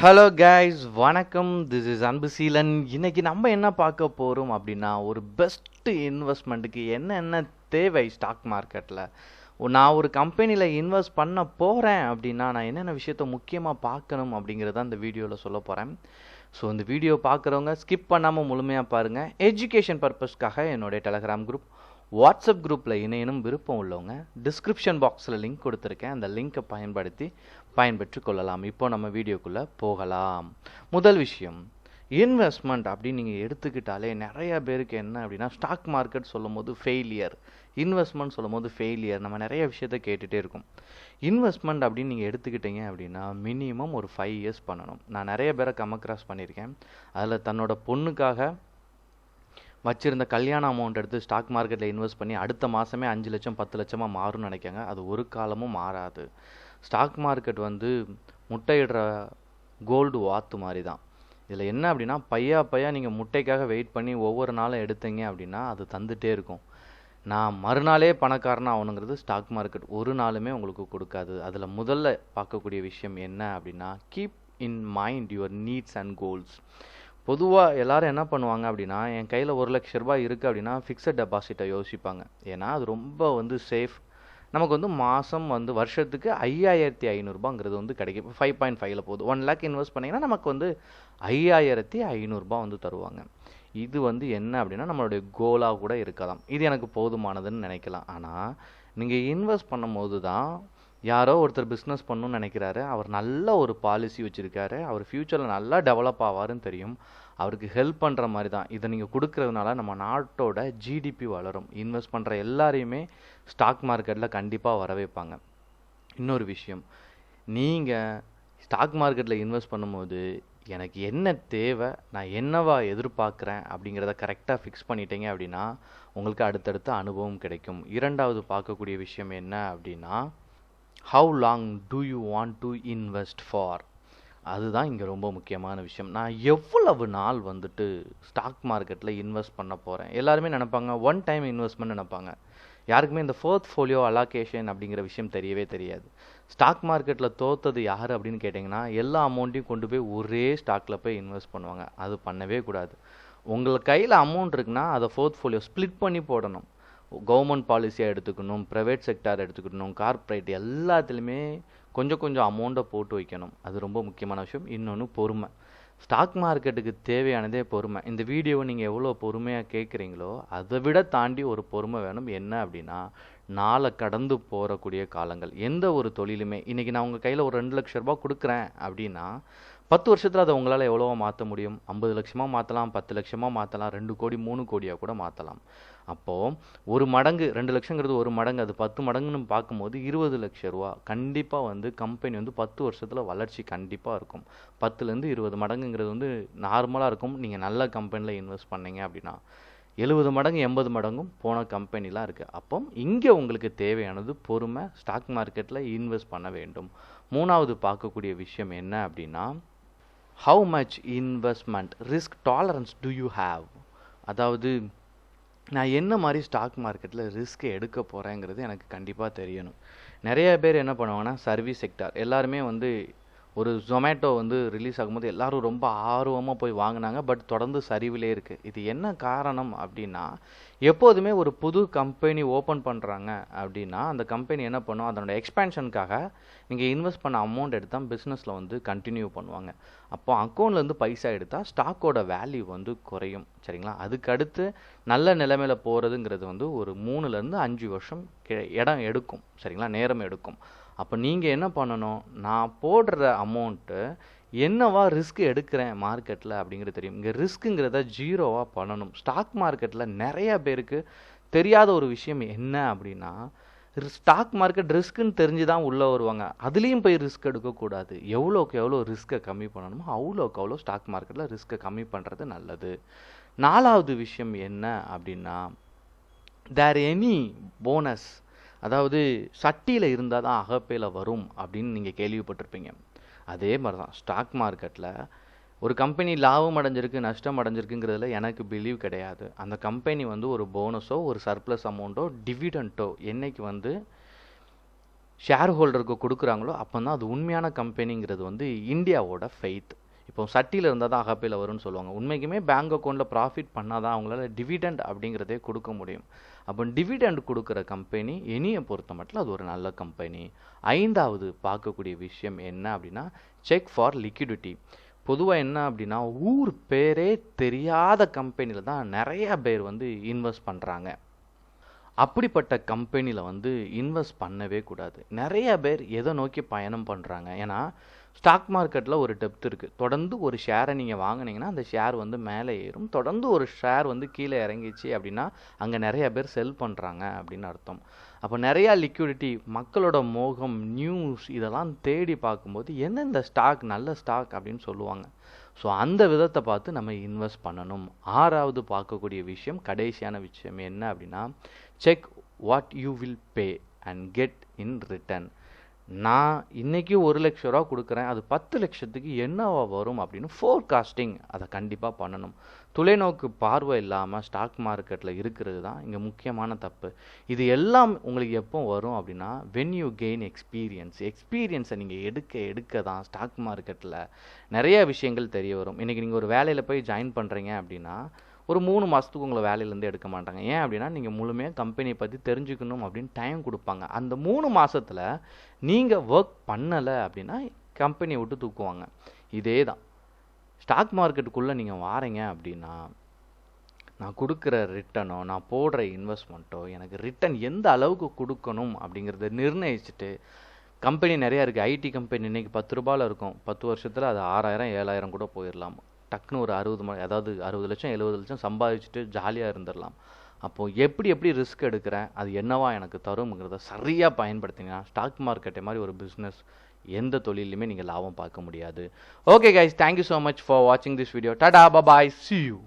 Hello guys, வணக்கம். This is Anbuseelan. இன்னைக்கு நம்ம என்ன பார்க்க போகிறோம் அப்படின்னா, ஒரு பெஸ்ட்டு இன்வெஸ்ட்மெண்ட்டுக்கு என்னென்ன தேவை ஸ்டாக் மார்க்கெட்டில். நான் ஒரு கம்பெனியில் இன்வெஸ்ட் பண்ண போகிறேன் அப்படின்னா நான் என்னென்ன விஷயத்த முக்கியமாக பார்க்கணும் அப்படிங்கிறத இந்த வீடியோவில் சொல்ல போகிறேன். ஸோ இந்த வீடியோ பார்க்குறவங்க ஸ்கிப் பண்ணாமல் முழுமையாக பாருங்கள். எஜுகேஷன் பர்பஸ்க்காக என்னுடைய டெலகிராம் குரூப், வாட்ஸ்அப் குரூப்பில் இணையனும் விருப்பம் உள்ளவங்க டிஸ்கிரிப்ஷன் பாக்ஸில் லிங்க் கொடுத்துருக்கேன். அந்த லிங்க்கை பயன்பெற்று கொள்ளலாம். இப்போ நம்ம வீடியோக்குள்ளே போகலாம். முதல் விஷயம், இன்வெஸ்ட்மெண்ட் அப்படின்னு நீங்கள் எடுத்துக்கிட்டாலே நிறைய பேருக்கு என்ன அப்படின்னா, ஸ்டாக் மார்க்கெட் சொல்லும் போது ஃபெயிலியர், இன்வெஸ்ட்மெண்ட் சொல்லும் போது ஃபெயிலியர், நம்ம நிறைய விஷயத்த கேட்டுகிட்டே இருக்கோம். இன்வெஸ்ட்மெண்ட் அப்படின்னு நீங்கள் எடுத்துக்கிட்டீங்க அப்படின்னா மினிமம் ஒரு 5 இயர்ஸ் பண்ணணும். நான் நிறைய பேரை கமக்ராஸ் பண்ணியிருக்கேன். அதில் தன்னோட பொண்ணுக்காக வச்சுருந்த கல்யாண அமௌண்ட் எடுத்து ஸ்டாக் மார்க்கெட்டில் இன்வெஸ்ட் பண்ணி அடுத்த மாதமே 5 லட்சம் 10 லட்சமாக மாறும்னு நினைக்காங்க. அது ஒரு காலமும் மாறாது. ஸ்டாக் மார்க்கெட் முட்டையிடுற கோல்டு வாத்து மாதிரி தான். இதில் என்ன அப்படின்னா, பையா நீங்கள் முட்டைக்காக வெயிட் பண்ணி ஒவ்வொரு நாளும் எடுத்தீங்க அப்படின்னா அது தந்துகிட்டே இருக்கும். நான் மறுநாளே பணக்காரனாக ஆகணுங்கிறது ஸ்டாக் மார்க்கெட் ஒரு நாளுமே உங்களுக்கு கொடுக்காது. அதில் முதல்ல பார்க்கக்கூடிய விஷயம் என்ன அப்படின்னா, keep in mind your needs and goals. பொதுவாக எல்லோரும் என்ன பண்ணுவாங்க அப்படின்னா, என் கையில் 1 லட்ச ரூபாய் இருக்குது அப்படின்னா ஃபிக்ஸட் டெபாசிட்டை யோசிப்பாங்க. ஏன்னா அது ரொம்ப சேஃப். நமக்கு மாதம் வருஷத்துக்கு 5500 கிடைக்கும். இப்போ 5.5ல் போகுது. 1 லேக் இன்வெஸ்ட் பண்ணிங்கன்னா நமக்கு 5500 தருவாங்க. இது என்ன அப்படின்னா நம்மளுடைய கோலாக கூட இருக்கலாம். இது எனக்கு போதுமானதுன்னு நினைக்கலாம். ஆனால் நீங்கள் இன்வெஸ்ட் பண்ணும்போது தான் யாரோ ஒருத்தர் பிஸ்னஸ் பண்ணணும்னு நினைக்கிறாரு. அவர் நல்ல ஒரு பாலிசி வச்சுருக்காரு. அவர் ஃப்யூச்சரில் நல்லா டெவலப் ஆவாருன்னு தெரியும். அவருக்கு ஹெல்ப் பண்ணுற மாதிரி தான். இதை நீங்கள் கொடுக்கறதுனால நம்ம நாட்டோட ஜிடிபி வளரும். இன்வெஸ்ட் பண்ணுற எல்லாரையுமே ஸ்டாக் மார்க்கெட்டில் கண்டிப்பாக வர வைப்பாங்க. இன்னொரு விஷயம், நீங்கள் ஸ்டாக் மார்க்கெட்டில் இன்வெஸ்ட் பண்ணும்போது எனக்கு என்ன தேவை, நான் என்னவா எதிர்பார்க்குறேன் அப்படிங்கிறத கரெக்டாக ஃபிக்ஸ் பண்ணிட்டீங்க அப்படின்னா உங்களுக்கு அடுத்தடுத்த அனுபவம் கிடைக்கும். இரண்டாவது பார்க்கக்கூடிய விஷயம் என்ன அப்படின்னா, how long do you want to invest for? அதுதான் இங்கே ரொம்ப முக்கியமான விஷயம். நான் எவ்வளவு நாள் ஸ்டாக் மார்க்கெட்டில் இன்வெஸ்ட் பண்ண போகிறேன். எல்லாருமே நினைப்பாங்க ஒன் டைம் இன்வெஸ்ட்மெண்ட் நினைப்பாங்க. யாருக்குமே இந்த போர்ட்ஃபோலியோ அலோகேஷன் அப்படிங்கிற விஷயம் தெரியவே தெரியாது. ஸ்டாக் மார்க்கெட்டில் தோத்தது யார் அப்படின்னு கேட்டிங்கன்னா, எல்லா அமௌண்ட்டையும் கொண்டு போய் ஒரே ஸ்டாக்கில் போய் இன்வெஸ்ட் பண்ணுவாங்க. அது பண்ணவே கூடாது. உங்களுக்கு கையில் அமௌண்ட் இருக்குன்னா அதை போர்ட்ஃபோலியோ ஸ்ப்ளிட் பண்ணி போடணும். கவர்மெண்ட் பாலிசியாக எடுத்துக்கணும், ப்ரைவேட் செக்டார் எடுத்துக்கணும், கார்ப்பரேட் எல்லாத்துலேயுமே கொஞ்சம் அமௌண்ட்டை போட்டு வைக்கணும். அது ரொம்ப முக்கியமான விஷயம். இன்னொன்று பொறுமை. ஸ்டாக் மார்க்கெட்டுக்கு தேவையானதே பொறுமை. இந்த வீடியோவை நீங்கள் எவ்வளோ பொறுமையாக கேட்குறீங்களோ அதை விட தாண்டி ஒரு பொறுமை வேணும். என்ன அப்படின்னா, நாளை கடந்து போகக்கூடிய காலங்கள். எந்த ஒரு தொழிலுமே இன்றைக்கி நான் உங்கள் கையில் ஒரு 2 லட்ச ரூபா கொடுக்குறேன் அப்படின்னா 10 வருஷத்தில் அதை உங்களால் எவ்வளோவா மாற்ற முடியும்? 50 லட்சமாக மாற்றலாம், 10 லட்சமாக மாற்றலாம், 2 கோடி 3 கோடியாக கூட மாற்றலாம். அப்போது ஒரு மடங்கு, 2 லட்சங்கிறது ஒரு மடங்கு, அது 10 மடங்குன்னு பார்க்கும்போது 20 லட்ச ரூபா கண்டிப்பாக கம்பெனி 10 வருஷத்தில் வளர்ச்சி கண்டிப்பாக இருக்கும். 10லேருந்து 20 மடங்குங்கிறது நார்மலாக இருக்கும். நீங்கள் நல்ல கம்பெனியில் இன்வெஸ்ட் பண்ணீங்க அப்படின்னா 70 மடங்கு 80 மடங்கும் போன கம்பெனிலாம் இருக்குது. அப்போ இங்கே உங்களுக்கு தேவையானது பொறுமை. ஸ்டாக் மார்க்கெட்டில் இன்வெஸ்ட் பண்ண வேண்டும். மூணாவது பார்க்கக்கூடிய விஷயம் என்ன அப்படின்னா, how much investment risk tolerance to you have. அதாவது நான் என்ன மாதிரி ஸ்டாக் மார்க்கெட்டில் ரிஸ்க் எடுக்க போகிறேங்கிறது எனக்கு கண்டிப்பாக தெரியணும். நிறைய பேர் என்ன பண்ணுவாங்கன்னா, சர்வீஸ் செக்டார் எல்லாருமே ஒரு ஜொமேட்டோ ரிலீஸ் ஆகும்போது எல்லோரும் ரொம்ப ஆர்வமாக போய் வாங்கினாங்க. பட் தொடர்ந்து சரிவிலே இருக்குது. இது என்ன காரணம் அப்படின்னா, எப்போதுமே ஒரு புது கம்பெனி ஓப்பன் பண்ணுறாங்க அப்படின்னா அந்த கம்பெனி என்ன பண்ணும், அதனோட எக்ஸ்பேன்ஷனுக்காக நீங்கள் இன்வெஸ்ட் பண்ண அமௌண்ட் எடுத்தால் பிஸ்னஸில் கண்டினியூ பண்ணுவாங்க. அப்போ அக்கௌண்ட்லேருந்து பைசா எடுத்தால் ஸ்டாக்கோட வேல்யூ குறையும். சரிங்களா? அதுக்கடுத்து நல்ல நிலைமையில் போகிறதுங்கிறது ஒரு 3லேருந்து 5 வருஷம் இடம் எடுக்கும். சரிங்களா? நேரம் எடுக்கும். அப்போ நீங்கள் என்ன பண்ணணும், நான் போடுற அமௌண்ட்டு என்னவா ரிஸ்க் எடுக்கிறேன் மார்க்கெட்டில் அப்படிங்கிறது தெரியும். இங்கே ரிஸ்க்குங்கிறத ஜீரோவாக பண்ணணும். ஸ்டாக் மார்க்கெட்டில் நிறையா பேருக்கு தெரியாத ஒரு விஷயம் என்ன அப்படின்னா, ஸ்டாக் மார்க்கெட் ரிஸ்க்குன்னு தெரிஞ்சு தான் உள்ளே வருவாங்க. அதுலேயும் போய் ரிஸ்க் எடுக்கக்கூடாது. எவ்வளோக்கு எவ்வளோ ரிஸ்க்கை கம்மி பண்ணணுமோ அவ்வளோக்கு அவ்வளோ ஸ்டாக் மார்க்கெட்டில் ரிஸ்க்கை கம்மி பண்ணுறது நல்லது. நாலாவது விஷயம் என்ன அப்படின்னா, தேர் எனி போனஸ், அதாவது சட்டியில் இருந்தால் தான் அகப்பையில் வரும் அப்படின்னு நீங்கள் கேள்விப்பட்டிருப்பீங்க. அதே மாதிரி தான் ஸ்டாக் மார்க்கெட்டில் ஒரு கம்பெனி லாபம் அடைஞ்சிருக்கு நஷ்டம் அடைஞ்சிருக்குங்கிறதுல எனக்கு பிலீவ் கிடையாது. அந்த கம்பெனி ஒரு போனஸோ ஒரு சர்ப்ளஸ் அமௌண்ட்டோ டிவிடெண்ட்டோ என்னைக்கு ஷேர் ஹோல்டருக்கு கொடுக்குறாங்களோ அப்போ தான் அது உண்மையான கம்பெனிங்கிறது வந்து இந்தியாவோட ஃபெய்த். இப்போ சட்டியில் இருந்தால் தான் அகப்பையில் வரும்னு சொல்லுவாங்க. உண்மைக்குமே பேங்க் அக்கௌண்ட்டில் ப்ராஃபிட் பண்ணால் தான் அவங்களால டிவிடெண்ட் அப்படிங்கிறதே கொடுக்க முடியும். அப்போ டிவிடெண்ட் கொடுக்குற கம்பெனி என்னையை பொறுத்த மட்டும் அது ஒரு நல்ல கம்பெனி. 5வது பார்க்கக்கூடிய விஷயம் என்ன அப்படின்னா செக் ஃபார் லிக்விடிட்டி. பொதுவாக என்ன அப்படின்னா ஊர் பேரே தெரியாத கம்பெனியில் தான் நிறைய பேர் வந்து இன்வெஸ்ட் பண்ணுறாங்க. அப்படிப்பட்ட கம்பெனியில் வந்து இன்வெஸ்ட் பண்ணவே கூடாது. நிறைய பேர் எதை நோக்கி பயணம் பண்ணுறாங்க, ஏன்னா ஸ்டாக் மார்க்கெட்டில் ஒரு டெப்த் இருக்குது. தொடர்ந்து ஒரு ஷேரை நீங்கள் வாங்கினீங்கன்னா அந்த ஷேர் வந்து மேலே ஏறும். தொடர்ந்து ஒரு ஷேர் வந்து கீழே இறங்கிச்சு அப்படின்னா அங்கே நிறைய பேர் செல் பண்ணுறாங்க அப்படின்னு அர்த்தம். அப்போ நிறையா லிக்விடிட்டி, மக்களோட மோகம், நியூஸ் இதெல்லாம் தேடி பார்க்கும்போது எந்தெந்த ஸ்டாக் நல்ல ஸ்டாக் அப்படின்னு சொல்லுவாங்க. ஸோ அந்த விதத்தை பார்த்து நம்ம இன்வெஸ்ட் பண்ணணும். 6வது பார்க்கக்கூடிய விஷயம், கடைசியான விஷயம் என்ன அப்படின்னா check what you will pay and get in return. நான் இன்றைக்கி 1,00,000 ரூபா கொடுக்குறேன், அது 10 லட்சத்துக்கு என்னவா வரும் அப்படின்னு ஃபோர்காஸ்டிங் அதை கண்டிப்பாக பண்ணணும். தொலைநோக்கு பார்வை இல்லாமல் ஸ்டாக் மார்க்கெட்டில் இருக்கிறது தான் இங்கே முக்கியமான தப்பு. இது எல்லாம் உங்களுக்கு எப்போ வரும் அப்படின்னா வென் யூ கெயின் எக்ஸ்பீரியன்ஸை நீங்கள் எடுக்க தான் ஸ்டாக் மார்க்கெட்டில் நிறைய விஷயங்கள் தெரிய வரும். இன்றைக்கி நீங்கள் ஒரு வேலையில் போய் ஜாயின் பண்ணுறீங்க அப்படின்னா ஒரு 3 மாதத்துக்கு உங்களை வேலையிலேருந்து எடுக்க மாட்டாங்க. ஏன் அப்படின்னா நீங்கள் முழுமையாக கம்பெனியை பற்றி தெரிஞ்சுக்கணும் அப்படின்னு டைம் கொடுப்பாங்க. அந்த 3 மாதத்தில் நீங்கள் ஒர்க் பண்ணலை அப்படின்னா கம்பெனியை விட்டு தூக்குவாங்க. இதே தான் ஸ்டாக் மார்க்கெட்டுக்குள்ளே நீங்கள் வாரீங்க அப்படின்னா நான் கொடுக்குற ரிட்டனோ நான் போடுற இன்வெஸ்ட்மெண்ட்டோ எனக்கு ரிட்டன் எந்த அளவுக்கு கொடுக்கணும் அப்படிங்கிறத நிர்ணயிச்சுட்டு, கம்பெனி நிறையா இருக்குது. ஐடி கம்பெனி இன்றைக்கி 10 ரூபாயில் இருக்கும், 10 வருஷத்தில் அது 6,000 7,000 கூட போயிடலாம். டக்குன்னு ஒரு 60 லட்சம் 70 லட்சம் சம்பாதிச்சுட்டு ஜாலியாக இருந்துடலாம். அப்போது எப்படி ரிஸ்க் எடுக்கிறேன், அது என்னவா எனக்கு தரும்ங்கிறத சரியாக பயன்படுத்திங்கன்னா ஸ்டாக் மார்க்கெட்டை மாதிரி ஒரு பிஸ்னஸ் எந்த தொழிலையுமே நீங்கள் லாபம் பார்க்க முடியாது. Okay guys, thank you so much for வாட்சிங் திஸ் வீடியோ. டாடா, பாய், see you.